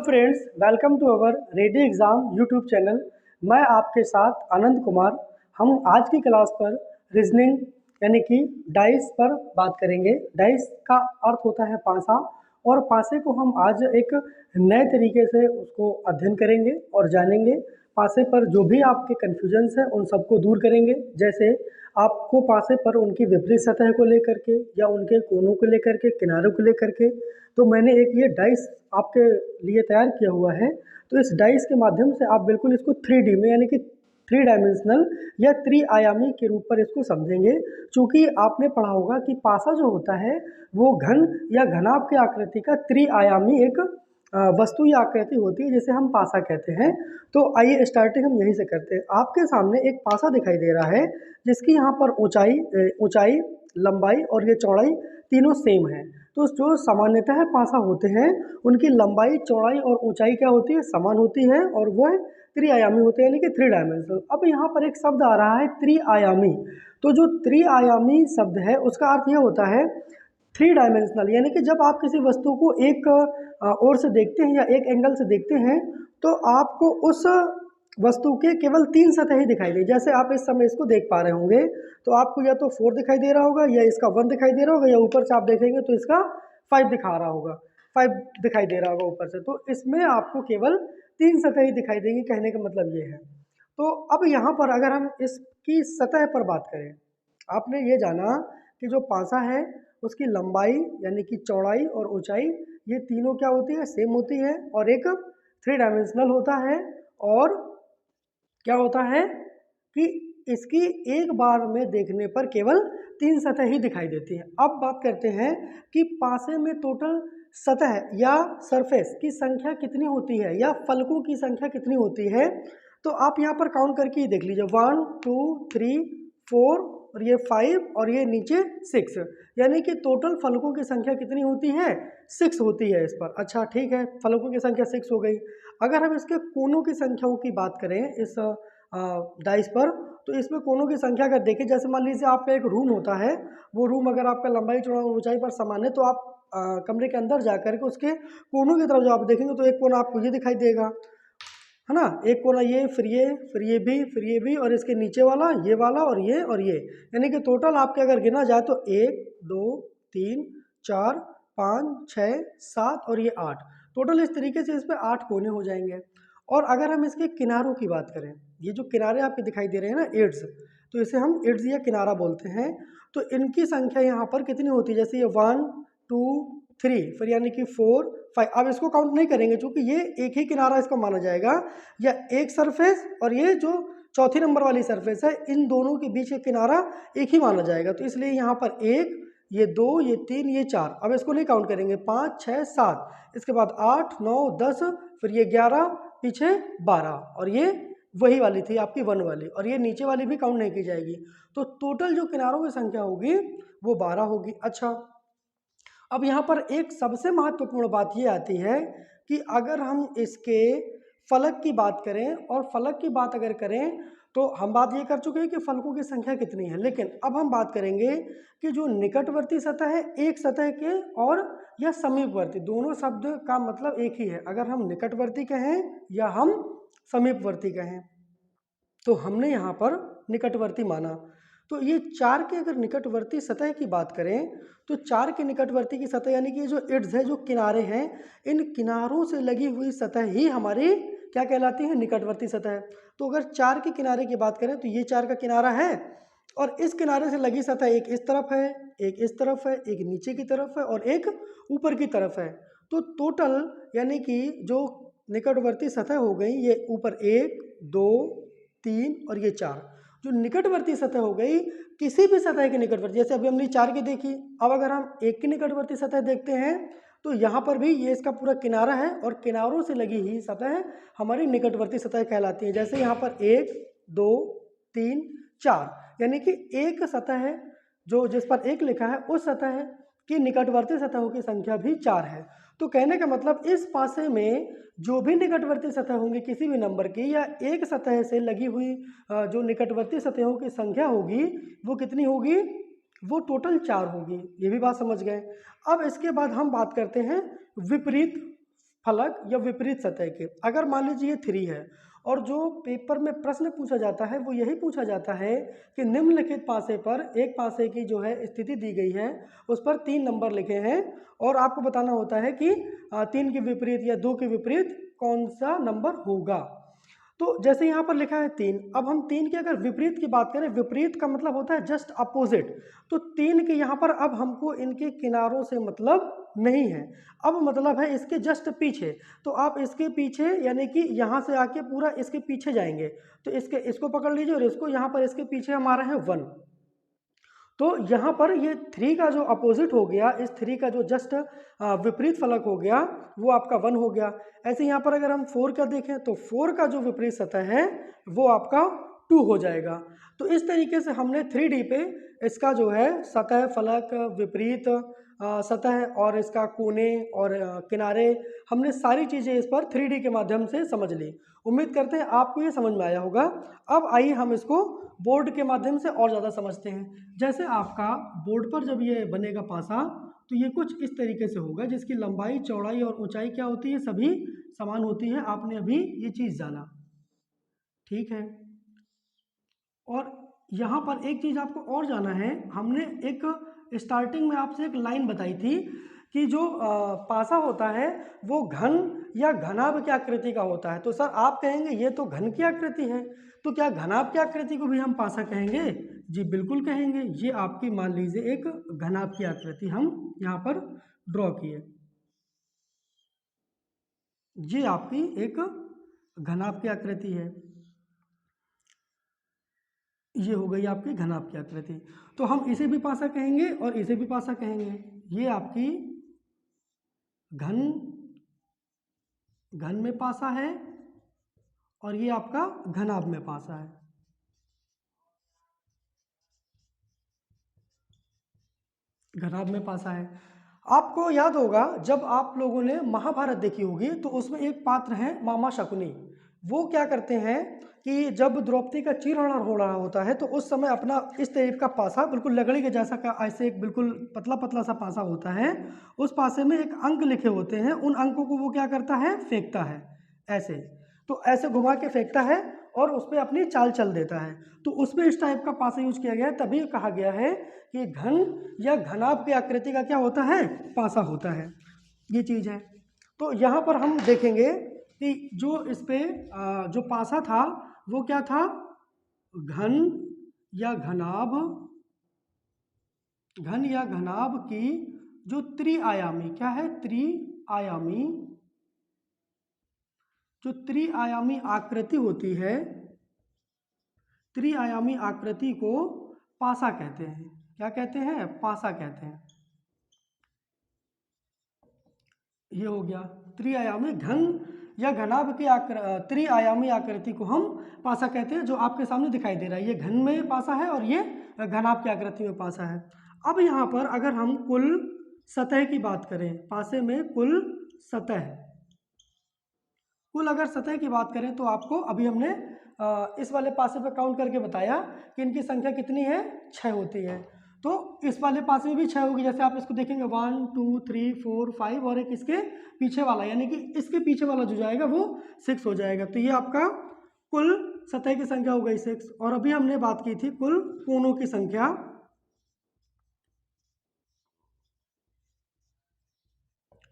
Friends, welcome to our ready exam YouTube channel. मैं आपके साथ आनंद कुमार। हम आज की क्लास पर रीजनिंग यानी कि डाइस पर बात करेंगे। डाइस का अर्थ होता है पासा, और पासे को हम आज एक नए तरीके से उसको अध्ययन करेंगे और जानेंगे। पासे पर जो भी आपके कन्फ्यूजन्स हैं उन सबको दूर करेंगे। जैसे आपको पासे पर उनकी विपरीत सतह को लेकर के या उनके कोनों को लेकर के, किनारों को लेकर के, तो मैंने एक ये डाइस आपके लिए तैयार किया हुआ है। तो इस डाइस के माध्यम से आप बिल्कुल इसको 3D में यानी कि 3 डायमेंशनल या त्रिआयामी के रूप पर इसको समझेंगे। क्योंकि आपने पढ़ा होगा कि पासा जो होता है वो घन या घनाभ की आकृति का त्रिआयामी एक वस्तु या आकृति होती है, जिसे हम पासा कहते हैं। तो आइए स्टार्टिंग हम यहीं से करते हैं। आपके सामने एक पासा दिखाई दे रहा है, जिसकी यहाँ पर ऊंचाई, लंबाई और ये चौड़ाई तीनों सेम है। तो जो सामान्यतः पासा होते हैं उनकी लंबाई, चौड़ाई और ऊंचाई क्या होती है, समान होती है, और वह त्रिआयामी होते हैं यानी कि 3 डायमेंशनल। अब यहाँ पर एक शब्द आ रहा है त्रिआयामी। तो जो त्रिआयामी शब्द है उसका अर्थ यह होता है 3 डायमेंशनल, यानी कि जब आप किसी वस्तु को एक ओर से देखते हैं या एक एंगल से देखते हैं तो आपको उस वस्तु के केवल 3 सतह ही दिखाई दे। जैसे आप इस समय इसको देख पा रहे होंगे तो आपको या तो 4 दिखाई दे रहा होगा, या इसका 1 दिखाई दे रहा होगा, या ऊपर से आप देखेंगे तो इसका 5 दिखा रहा होगा, 5 दिखाई दे रहा होगा ऊपर से। तो इसमें आपको केवल 3 सतह ही दिखाई देंगी, कहने का मतलब ये है। तो अब यहाँ पर अगर हम इसकी सतह पर बात करें, आपने ये जाना कि जो पासा है उसकी लंबाई यानी कि चौड़ाई और ऊंचाई ये तीनों क्या होती है, सेम होती है, और एक 3 डायमेंशनल होता है। और क्या होता है कि इसकी एक बार में देखने पर केवल 3 सतह ही दिखाई देती हैं। अब बात करते हैं कि पासे में टोटल सतह या सरफेस की संख्या कितनी होती है, या फलकों की संख्या कितनी होती है। तो आप यहाँ पर काउंट करके ही देख लीजिए, 1 2 3 4 और ये 5 और ये नीचे 6, यानी कि टोटल फलकों की संख्या कितनी होती है, 6 होती है इस पर। अच्छा ठीक है, फलकों की संख्या 6 हो गई। अगर हम इसके कोनों की संख्याओं की बात करें इस डाइस पर, तो इसमें कोनों की संख्या अगर देखें, जैसे मान लीजिए आपका एक रूम होता है, वो रूम अगर आपका लंबाई, चौड़ाई, ऊंचाई पर समान है, तो आप कमरे के अंदर जाकर के उसके कोनों की तरफ जब आप देखेंगे तो एक कोना आपको ये दिखाई देगा, है ना, एक कोना ये, फिर ये, फिर ये भी, फिर ये भी, और इसके नीचे वाला, ये वाला और ये, यानी कि टोटल आपके अगर गिना जाए तो 1 2 3 4 5 6 7 और ये 8, टोटल इस तरीके से इस पे 8 कोने हो जाएंगे। और अगर हम इसके किनारों की बात करें, ये जो किनारे आपके दिखाई दे रहे हैं ना, एड्स, तो इसे हम एड्स या किनारा बोलते हैं। तो इनकी संख्या यहाँ पर कितनी होती है, जैसे ये 1 2 3, फिर यानी कि 4 5। अब इसको काउंट नहीं करेंगे क्योंकि ये एक ही किनारा इसको माना जाएगा, या एक सरफेस और ये जो चौथी नंबर वाली सरफेस है, इन दोनों के बीच एक किनारा एक ही माना जाएगा। तो इसलिए यहाँ पर 1, ये 2, ये 3, ये 4। अब इसको नहीं काउंट करेंगे, 5 6 7, इसके बाद 8 9 10, फिर ये 11, पीछे 12, और ये वही वाली थी आपकी 1 वाली, और ये नीचे वाली भी काउंट नहीं की जाएगी। तो टोटल जो किनारों की संख्या होगी वो 12 होगी। अच्छा, अब यहाँ पर एक सबसे महत्वपूर्ण बात ये आती है कि अगर हम इसके फलक की बात करें, और फलक की बात अगर करें तो हम बात ये कर चुके हैं कि फलकों की संख्या कितनी है, लेकिन अब हम बात करेंगे कि जो निकटवर्ती सतह है, एक सतह के, और या समीपवर्ती, दोनों शब्द का मतलब एक ही है। अगर हम निकटवर्ती कहें या हम समीपवर्ती कहें, तो हमने यहाँ पर निकटवर्ती माना। तो ये 4 के अगर निकटवर्ती सतह की बात करें, तो 4 के निकटवर्ती की सतह यानी कि ये जो एड्स है, जो किनारे हैं, इन किनारों से लगी हुई सतह ही हमारी क्या कहलाती है, निकटवर्ती सतह। तो अगर 4 के किनारे की बात करें तो ये 4 का किनारा है, और इस किनारे से लगी सतह एक इस तरफ है, एक इस तरफ है, एक नीचे की तरफ है, और एक ऊपर की तरफ है। तो टोटल यानी कि जो निकटवर्ती सतह हो गई, ये ऊपर 1 2 3 और ये 4, जो निकटवर्ती सतह हो गई, किसी भी सतह के निकटवर्ती, जैसे अभी हमने 4 की देखी, अब अगर हम 1 की निकटवर्ती सतह देखते हैं तो यहाँ पर भी ये इसका पूरा किनारा है, और किनारों से लगी ही सतह हमारी निकटवर्ती सतह कहलाती है। जैसे यहाँ पर 1 2 3 4, यानी कि एक सतह है जो जिस पर 1 लिखा है, उस सतह की निकटवर्ती सतहों की संख्या भी 4 है। तो कहने का मतलब इस पासे में जो भी निकटवर्ती सतह होंगी किसी भी नंबर की, या एक सतह से लगी हुई जो निकटवर्ती सतहों की संख्या होगी वो कितनी होगी, वो टोटल 4 होगी। ये भी बात समझ गए। अब इसके बाद हम बात करते हैं विपरीत फलक या विपरीत सतह के। अगर मान लीजिए ये 3 है और जो पेपर में प्रश्न पूछा जाता है वो यही पूछा जाता है कि निम्नलिखित पासे पर एक पासे की जो है स्थिति दी गई है उस पर 3 नंबर लिखे हैं और आपको बताना होता है कि 3 के विपरीत या 2 के विपरीत कौन सा नंबर होगा। तो जैसे यहाँ पर लिखा है 3, अब हम 3 के अगर विपरीत की बात करें, विपरीत का मतलब होता है जस्ट अपोजिट, तो 3 के यहाँ पर अब हमको इनके किनारों से मतलब नहीं है, अब मतलब है इसके जस्ट पीछे। तो आप इसके पीछे यानी कि यहाँ से आके पूरा इसके पीछे जाएंगे, तो इसको पकड़ लीजिए और इसको यहाँ पर इसके पीछे हमारा है 1। तो यहाँ पर ये 3 का जो अपोजिट हो गया, इस 3 का जो जस्ट विपरीत फलक हो गया वो आपका 1 हो गया। ऐसे यहाँ पर अगर हम 4 का देखें तो 4 का जो विपरीत सतह है वो आपका 2 हो जाएगा। तो इस तरीके से हमने 3D पे इसका जो है सतह, फलक, विपरीत सतह और इसका कोने और किनारे, हमने सारी चीज़ें इस पर 3D के माध्यम से समझ ली। उम्मीद करते हैं आपको ये समझ में आया होगा। अब आइए हम इसको बोर्ड के माध्यम से और ज़्यादा समझते हैं। जैसे आपका बोर्ड पर जब ये बनेगा पासा तो ये कुछ इस तरीके से होगा जिसकी लंबाई, चौड़ाई और ऊंचाई क्या होती है, सभी समान होती है। आपने अभी ये चीज़ जाना, ठीक है। और यहाँ पर एक चीज़ आपको और जाना है, हमने एक स्टार्टिंग में आपसे एक लाइन बताई थी कि जो पासा होता है वो घन या घनाभ की आकृति का होता है। तो सर आप कहेंगे ये तो घन की आकृति है, तो क्या घनाभ की आकृति को भी हम पासा कहेंगे? जी बिल्कुल कहेंगे। ये आपकी मान लीजिए एक घनाभ की आकृति हम यहाँ पर ड्रॉ किए, ये आपकी एक घनाभ की आकृति है, ये हो गई आपकी घनाभ की आकृति। तो हम इसे भी पासा कहेंगे और इसे भी पासा कहेंगे। ये आपकी घन में पासा है और ये आपका घनाभ में पासा है। घनाभ में पासा है। आपको याद होगा जब आप लोगों ने महाभारत देखी होगी तो उसमें एक पात्र है मामा शकुनी। वो क्या करते हैं कि जब द्रौपदी का चीरहरण हो रहा होता है तो उस समय अपना इस टाइप का पासा, बिल्कुल लकड़ी के जैसा का, ऐसे एक बिल्कुल पतला पतला सा पासा होता है, उस पासे में एक अंक लिखे होते हैं, उन अंकों को वो क्या करता है, फेंकता है ऐसे। तो ऐसे घुमा के फेंकता है और उस पर अपनी चाल चल देता है। तो उसमें इस टाइप का पासा यूज किया गया है, तभी कहा गया है कि घन या घनाभ की आकृति का क्या होता है, पासा होता है। ये चीज़ है। तो यहाँ पर हम देखेंगे कि जो इस पे जो पासा था वो क्या था, घन या घनाभ, घन या घनाभ की जो त्रिआयामी क्या है, त्रिआयामी, जो त्रिआयामी आकृति होती है, त्रिआयामी आकृति को पासा कहते हैं। क्या कहते हैं, पासा कहते हैं। ये हो गया त्रिआयामी, घन या घनाभ की त्रिआयामी आकृति को हम पासा कहते हैं, जो आपके सामने दिखाई दे रहा है। ये घन में पासा है और ये घनाभ की आकृति में पासा है। अब यहाँ पर अगर हम कुल सतह की बात करें, पासे में कुल सतह, कुल अगर सतह की बात करें तो आपको अभी हमने इस वाले पासे पे काउंट करके बताया कि इनकी संख्या कितनी है, 6 होती है। तो इस वाले पासे में भी 6 होगी। जैसे आप इसको देखेंगे 1 2 3 4 5 और एक इसके पीछे वाला, यानी कि इसके पीछे वाला जो जाएगा वो 6 हो जाएगा। तो ये आपका कुल सतह की संख्या हो गई 6। और अभी हमने बात की थी कुल कोणों की संख्या।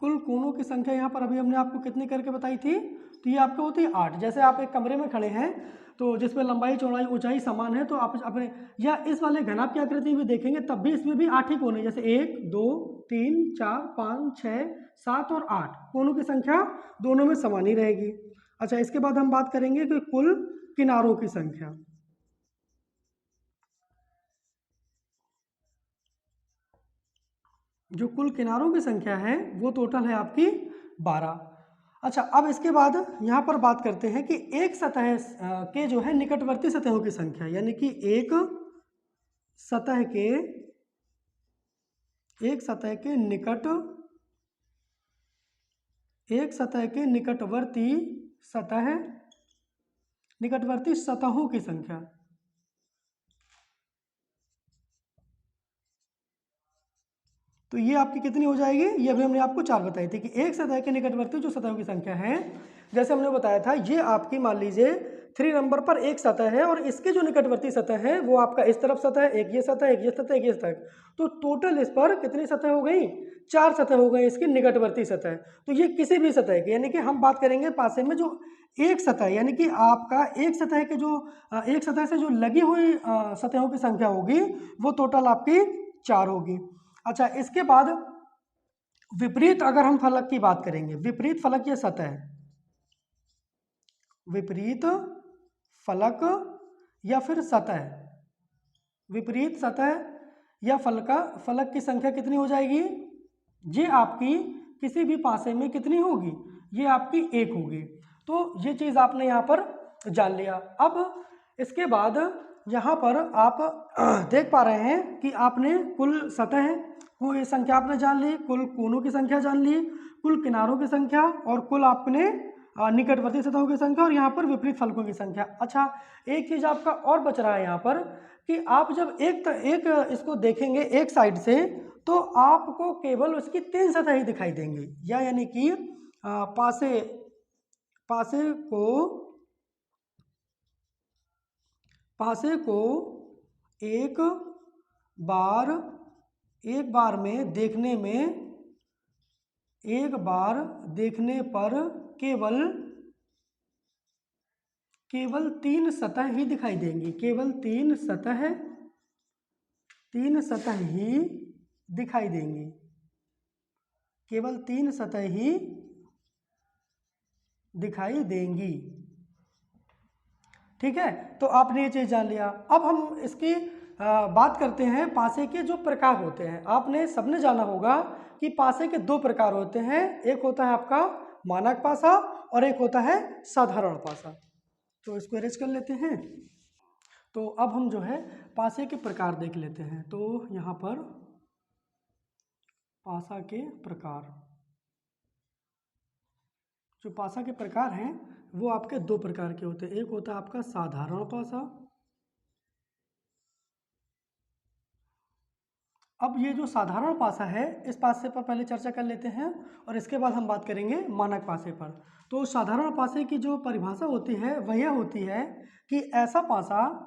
कुल कोणों की संख्या यहाँ पर अभी हमने आपको कितनी करके बताई थी, तो ये आपको होती है 8। जैसे आप एक कमरे में खड़े हैं तो जिसमें लंबाई, चौड़ाई, ऊंचाई समान है, तो आप अपने या इस वाले घनाभ की आकृति में देखेंगे तब भी इसमें भी 8 ही कोने, जैसे 1 2 3 4 5 6 7 और 8 कोनों की संख्या दोनों में समान ही रहेगी। अच्छा, इसके बाद हम बात करेंगे कि कुल किनारों की संख्या। जो कुल किनारों की संख्या है वो टोटल है आपकी 12। अच्छा, अब इसके बाद यहाँ पर बात करते हैं कि एक सतह के जो है निकटवर्ती सतहों की संख्या, यानी कि एक सतह के निकट, एक सतह के निकटवर्ती सतहों की संख्या। तो ये आपकी कितनी हो जाएगी, ये अभी हमने आपको 4 बताई थी कि एक सतह के निकटवर्ती जो सतहों की संख्या है, जैसे हमने बताया था ये आपकी मान लीजिए 3 नंबर पर एक सतह है और इसके जो निकटवर्ती सतह है वो आपका इस तरफ सतह है, एक ये सतह, एक ये सतह, एक ये सतह। तो टोटल इस पर कितनी सतह हो गई, 4 सतह हो गई इसकी निकटवर्ती सतह। तो ये किसी भी सतह की, यानी कि हम बात करेंगे पासे में जो एक सतह, यानी कि आपका एक सतह के जो एक सतह से जो लगी हुई सतहों की संख्या होगी वो टोटल आपकी 4 होगी। अच्छा, इसके बाद विपरीत अगर हम फलक की बात करेंगे, विपरीत फलक या सतह, विपरीत फलक या फिर सतह, विपरीत सतह या फलक की संख्या कितनी हो जाएगी, ये आपकी किसी भी पासे में कितनी होगी, ये आपकी 1 होगी। तो ये चीज़ आपने यहाँ पर जान लिया। अब इसके बाद यहाँ पर आप देख पा रहे हैं कि आपने कुल सतह की संख्या आपने जान ली, कुल कोनों की संख्या जान ली, कुल किनारों की संख्या और कुल आपने निकटवर्ती सतहों की संख्या और यहाँ पर विपरीत फलकों की संख्या। अच्छा, एक चीज़ आपका और बच रहा है यहाँ पर कि आप जब एक इसको देखेंगे एक साइड से तो आपको केवल उसकी 3 सतह ही दिखाई देंगी, या यानी कि पासे को एक बार में देखने पर केवल 3 सतह ही दिखाई देंगी, केवल 3 सतह ही दिखाई देंगी, केवल 3 सतह ही दिखाई देंगी। ठीक है, तो आपने ये चीज़ जान लिया। अब हम इसकी बात करते हैं पासे के जो प्रकार होते हैं। आपने सबने जाना होगा कि पासे के 2 प्रकार होते हैं, एक होता है आपका मानक पासा और एक होता है साधारण पासा। तो इसको अरेंज कर लेते हैं। तो अब हम जो है पासे के प्रकार देख लेते हैं। तो यहाँ पर पासा के प्रकार, जो पासा के प्रकार हैं वो आपके 2 प्रकार के होते हैं। एक होता है आपका साधारण पासा। अब ये जो साधारण पासा है इस पासे पर पहले चर्चा कर लेते हैं और इसके बाद हम बात करेंगे मानक पासे पर। तो साधारण पासे की जो परिभाषा होती है वह यह होती है कि ऐसा पासा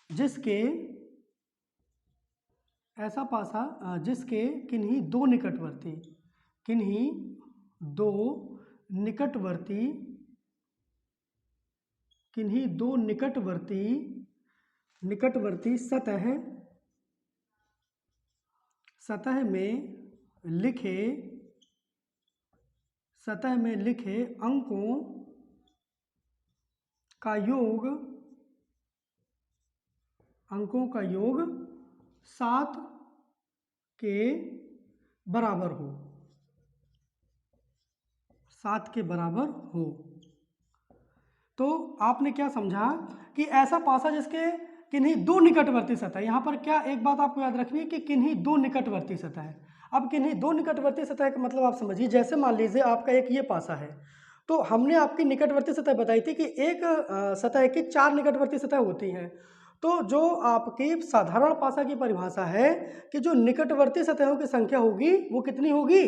जिसके किन्हीं दो निकटवर्ती सतह में लिखे अंकों का योग 7 के बराबर हो, 7 के बराबर हो। तो आपने क्या समझा कि ऐसा पासा जिसके किन्हीं 2 निकटवर्ती सतह, यहाँ पर क्या एक बात आपको याद रखनी है कि किन्हीं 2 निकटवर्ती सतह है। अब किन्हीं 2 निकटवर्ती सतह का मतलब आप समझिए, जैसे मान लीजिए आपका एक ये पासा है, तो हमने आपकी निकटवर्ती सतह बताई थी कि एक सतह की 4 निकटवर्ती सतह होती हैं। तो जो आपकी साधारण पासा की परिभाषा है कि जो निकटवर्ती सतहों की संख्या होगी वो कितनी होगी,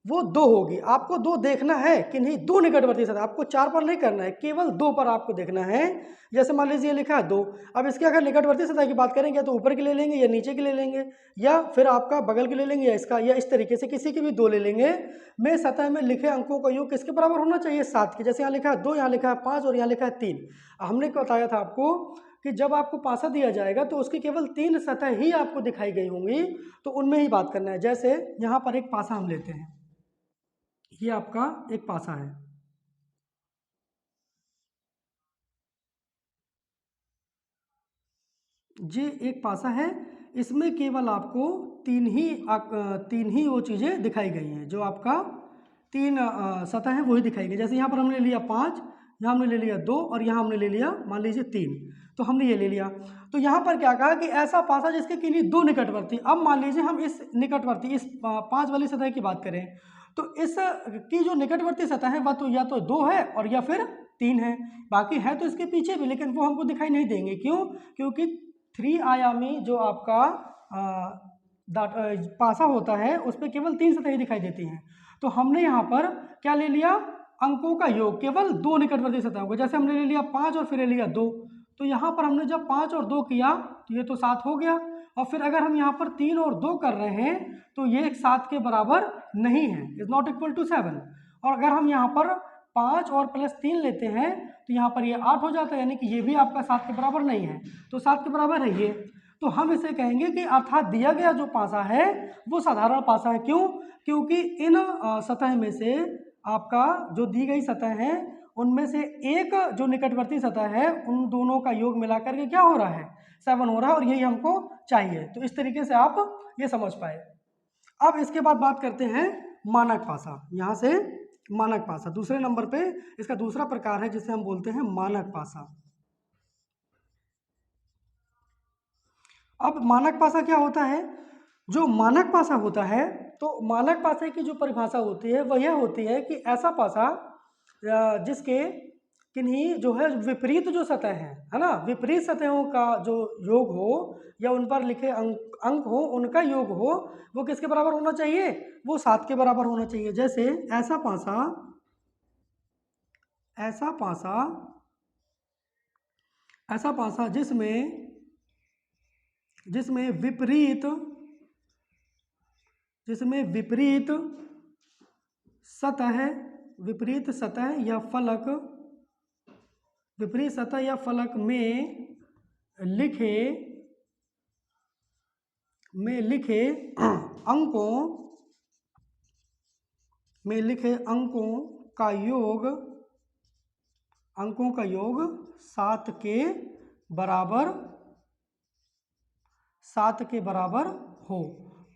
वो 2 होगी। आपको 2 देखना है, किन्हीं 2 निकटवर्ती सतह, आपको 4 पर नहीं करना है, केवल 2 पर आपको देखना है। जैसे मान लीजिए लिखा है 2, अब इसके अगर निकटवर्ती सतह की बात करेंगे तो ऊपर की ले लेंगे या नीचे की ले लेंगे या फिर आपका बगल की ले लेंगे या इसका, या इस तरीके से किसी की भी 2 ले लेंगे। में सतह में लिखे अंकों का योग किसके बराबर होना चाहिए, 7 के। जैसे यहाँ लिखा है 2, यहाँ लिखा है 5 और यहाँ लिखा है 3। हमने बताया था आपको कि जब आपको पासा दिया जाएगा तो उसकी केवल 3 सतह ही आपको दिखाई गई होंगी, तो उनमें ही बात करना है। जैसे यहाँ पर एक पासा हम लेते हैं, ये आपका एक पासा है, ये एक पासा है, इसमें केवल आपको 3 ही वो चीज़ें दिखाई गई हैं, जो आपका 3 सतह है वही दिखाई गई। जैसे यहाँ पर हमने लिया 5, यहाँ हमने ले लिया 2 और यहाँ हमने ले लिया मान लीजिए 3, तो हमने ये ले लिया। तो यहाँ पर क्या कहा कि ऐसा पासा जिसके किन्हीं 2 निकटवर्ती, अब मान लीजिए हम इस निकटवर्ती इस 5 वाली सतह की बात करें तो इस की जो निकटवर्ती सतह है वह तो या तो 2 है और या फिर 3 है, बाकी है तो इसके पीछे भी, लेकिन वो हमको दिखाई नहीं देंगे। क्यों? क्योंकि 3 आयामी जो आपका पासा होता है उस पर केवल 3 सतहें दिखाई देती हैं। तो हमने यहाँ पर क्या ले लिया, अंकों का योग केवल 2 निकटवर्ती सतहों को। जैसे हमने ले लिया 5 और फिर ले लिया 2, तो यहाँ पर हमने जब 5 और 2 किया तो ये तो 7 हो गया। और फिर अगर हम यहाँ पर 3 और 2 कर रहे हैं तो ये 7 के बराबर नहीं है, इज नॉट इक्वल टू 7। और अगर हम यहाँ पर 5 और प्लस 3 लेते हैं तो यहाँ पर ये 8 हो जाता है, यानी कि ये भी आपका 7 के बराबर नहीं है, तो 7 के बराबर है ये। तो हम इसे कहेंगे कि अर्थात दिया गया जो पासा है वो साधारण पासा है। क्यों? क्योंकि इन सतह में से आपका जो दी गई सतह है उनमें से एक जो निकटवर्ती सतह है उन दोनों का योग मिलाकर के क्या हो रहा है, 7 हो रहा है, और यही हमको चाहिए। तो इस तरीके से आप ये समझ पाए। अब इसके बाद बात करते हैं मानक पासा। यहाँ से मानक पासा दूसरे नंबर पे इसका दूसरा प्रकार है जिसे हम बोलते हैं मानक पासा। अब मानक पासा क्या होता है? जो मानक पासा होता है, तो मानक पासे की जो परिभाषा होती है वह यह होती है कि ऐसा पासा जिसके किन्हीं जो है विपरीत जो सतह है ना, विपरीत सतहों का जो योग हो या उन पर लिखे अंक हो, उनका योग हो, वो किसके बराबर होना चाहिए? वो 7 के बराबर होना चाहिए। जैसे ऐसा पासा, ऐसा पासा, ऐसा पासा जिसमें विपरीत सतह या फलक, विपरीत सतह या फलक में लिखे अंकों का योग 7 के बराबर हो,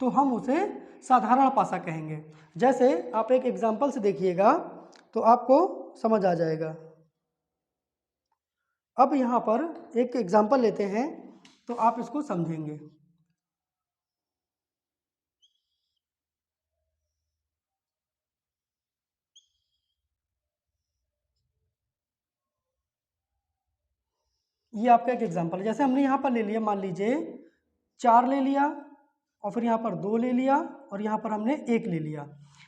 तो हम उसे साधारण पासा कहेंगे। जैसे आप एक एग्जाम्पल से देखिएगा तो आपको समझ आ जाएगा। अब यहाँ पर एक एग्जाम्पल लेते हैं तो आप इसको समझेंगे। ये आपका एक एग्जाम्पल है। जैसे हमने यहाँ पर ले लिया, मान लीजिए 4 ले लिया और फिर यहाँ पर 2 ले लिया और यहाँ पर हमने 1 ले लिया,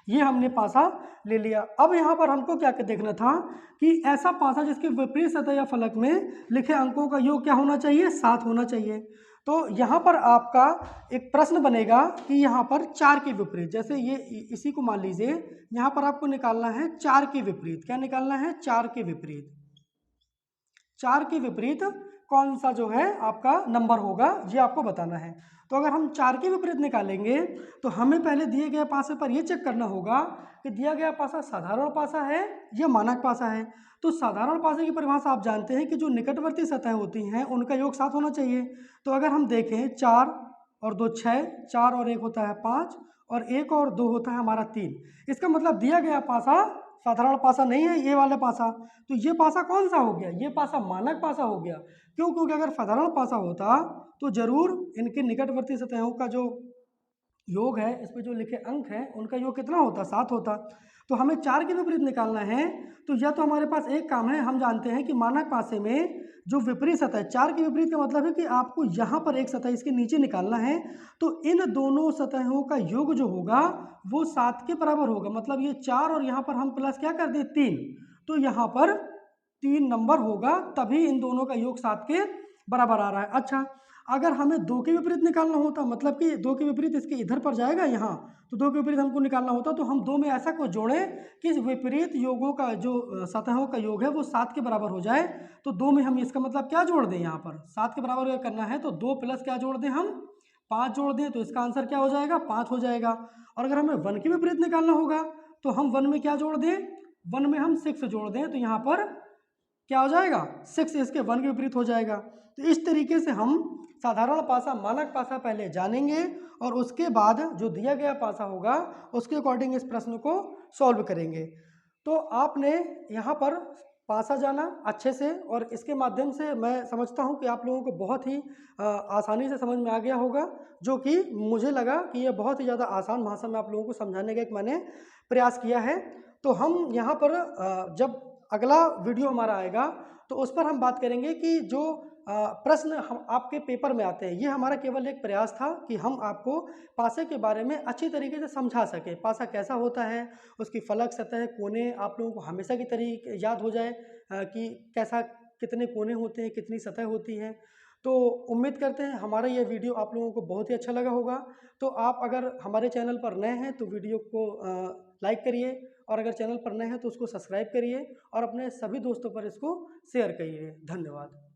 ये हमने पासा ले लिया। अब यहाँ पर हमको क्या देखना था कि ऐसा पासा जिसके विपरीत सतह या फलक में लिखे अंकों का योग क्या होना चाहिए? 7 होना चाहिए। तो यहाँ पर आपका एक प्रश्न बनेगा कि यहाँ पर 4 के विपरीत, जैसे ये इसी को मान लीजिए, यहाँ पर आपको निकालना है 4 के विपरीत। क्या निकालना है? 4 के विपरीत। 4 के विपरीत कौन सा जो है आपका नंबर होगा, ये आपको बताना है। तो अगर हम 4 के विपरीत निकालेंगे तो हमें पहले दिए गए पासे पर यह चेक करना होगा कि दिया गया पासा साधारण पासा है या मानक पासा है। तो साधारण पासे की परिभाषा आप जानते हैं कि जो निकटवर्ती सतह होती हैं उनका योग 7 होना चाहिए। तो अगर हम देखें 4 और 2 6, 4 और 1 होता है 5, और 1 और 2 होता है हमारा 3। इसका मतलब दिया गया पासा साधारण पासा नहीं है, ये वाला पासा। तो ये पासा कौन सा हो गया? ये पासा मानक पासा हो गया। क्यों? क्योंकि अगर साधारण पासा होता तो जरूर इनके निकटवर्ती सतहों का जो योग है, इस पे जो लिखे अंक हैं, उनका योग कितना होता? 7 होता। तो हमें 4 के विपरीत निकालना है, तो या तो हमारे पास एक काम है, हम जानते हैं कि मानक पासे में जो विपरीत सतह, 4 के विपरीत का मतलब है कि आपको यहाँ पर एक सतह इसके नीचे निकालना है, तो इन दोनों सतहों का योग जो होगा वो 7 के बराबर होगा। मतलब ये 4 और यहाँ पर हम प्लस क्या कर दें? 3, तो यहाँ पर 3 नंबर होगा, तभी इन दोनों का योग 7 के बराबर आ रहा है। अच्छा, अगर हमें 2 के विपरीत निकालना होता, मतलब कि 2 के विपरीत इसके इधर पर जाएगा यहाँ, तो 2 के विपरीत हमको निकालना होता, तो हम 2 में ऐसा कुछ जोड़ें कि विपरीत योगों का जो सतहों का योग है वो 7 के बराबर हो जाए। तो 2 में हम इसका मतलब क्या जोड़ दें? यहाँ पर 7 के बराबर करना है तो 2 प्लस क्या जोड़ दें? हम 5 जोड़ दें, तो इसका आंसर क्या हो जाएगा? 5 हो जाएगा। और अगर हमें 1 के विपरीत निकालना होगा तो हम 1 में क्या जोड़ दें? 1 में हम 6 जोड़ दें, तो यहाँ पर क्या हो जाएगा? 6 इसके 1 के विपरीत हो जाएगा। तो इस तरीके से हम साधारण पासा मानक पासा पहले जानेंगे और उसके बाद जो दिया गया पासा होगा उसके अकॉर्डिंग इस प्रश्न को सॉल्व करेंगे। तो आपने यहाँ पर पासा जाना अच्छे से, और इसके माध्यम से मैं समझता हूँ कि आप लोगों को बहुत ही आसानी से समझ में आ गया होगा, जो कि मुझे लगा कि ये बहुत ही ज़्यादा आसान भाषा में आप लोगों को समझाने का एक मैंने प्रयास किया है। तो हम यहाँ पर जब अगला वीडियो हमारा आएगा तो उस पर हम बात करेंगे कि जो प्रश्न हम आपके पेपर में आते हैं, ये हमारा केवल एक प्रयास था कि हम आपको पासे के बारे में अच्छी तरीके से समझा सकें। पासा कैसा होता है, उसकी फलक, सतह, कोने आप लोगों को हमेशा की तरीके याद हो जाए कि कैसा, कितने कोने होते हैं, कितनी सतह होती है। तो उम्मीद करते हैं हमारा ये वीडियो आप लोगों को बहुत ही अच्छा लगा होगा। तो आप अगर हमारे चैनल पर नए हैं तो वीडियो को लाइक करिए, और अगर चैनल पर नए हैं तो उसको सब्सक्राइब करिए और अपने सभी दोस्तों पर इसको शेयर करिए। धन्यवाद।